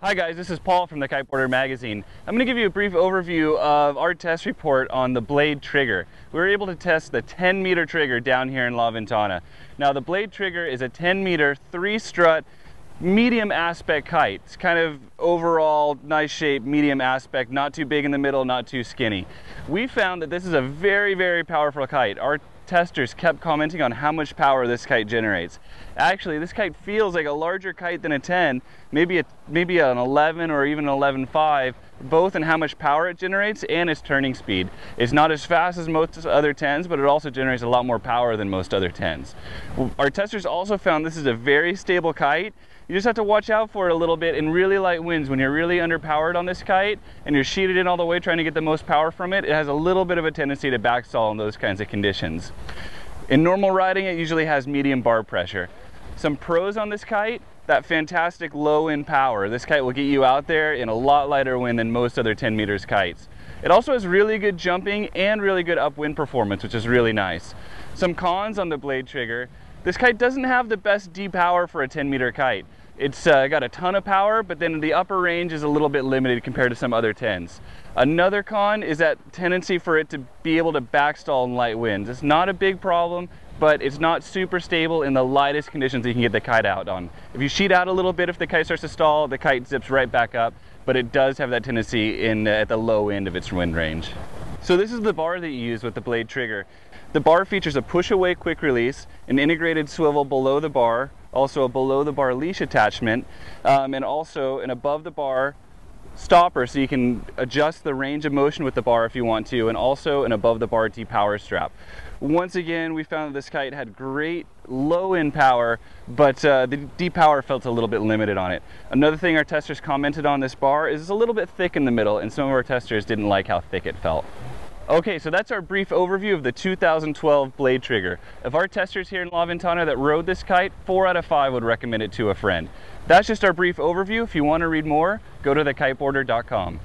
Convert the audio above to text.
Hi guys, this is Paul from the Kiteboarder magazine. I'm going to give you a brief overview of our test report on the blade trigger. We were able to test the 10-meter trigger down here in La Ventana. Now the blade trigger is a 10-meter, 3-strut, medium aspect kite. It's kind of overall nice shape, medium aspect, not too big in the middle, not too skinny. We found that this is a very, very powerful kite. Our testers kept commenting on how much power this kite generates. Actually, this kite feels like a larger kite than a 10, maybe an 11 or even an 11.5, both in how much power it generates and its turning speed. It's not as fast as most other 10s, but it also generates a lot more power than most other 10s. Our testers also found this is a very stable kite. You just have to watch out for it a little bit in really light winds. When you're really underpowered on this kite and you're sheeted in all the way trying to get the most power from it, it has a little bit of a tendency to backstall in those kinds of conditions. In normal riding, it usually has medium bar pressure. Some pros on this kite: that fantastic low end power. This kite will get you out there in a lot lighter wind than most other 10 meters kites. It also has really good jumping and really good upwind performance, which is really nice. Some cons on the blade trigger: this kite doesn't have the best D power for a 10-meter kite. It's got a ton of power, but then the upper range is a little bit limited compared to some other 10s. Another con is that tendency for it to be able to backstall in light winds. It's not a big problem, but it's not super stable in the lightest conditions that you can get the kite out on. If you sheet out a little bit, if the kite starts to stall, the kite zips right back up, but it does have that tendency at the low end of its wind range. So this is the bar that you use with the blade trigger. The bar features a push-away quick release, an integrated swivel below the bar, also a below-the-bar leash attachment, and also an above-the-bar stopper so you can adjust the range of motion with the bar if you want to, and also an above-the-bar D-power strap. Once again, we found that this kite had great low-end power, but the D-power felt a little bit limited on it. Another thing our testers commented on this bar is it's a little bit thick in the middle, and some of our testers didn't like how thick it felt. Okay, so that's our brief overview of the 2012 blade trigger. Of our testers here in La Ventana that rode this kite, 4 out of 5 would recommend it to a friend. That's just our brief overview. If you want to read more, go to thekiteboarder.com.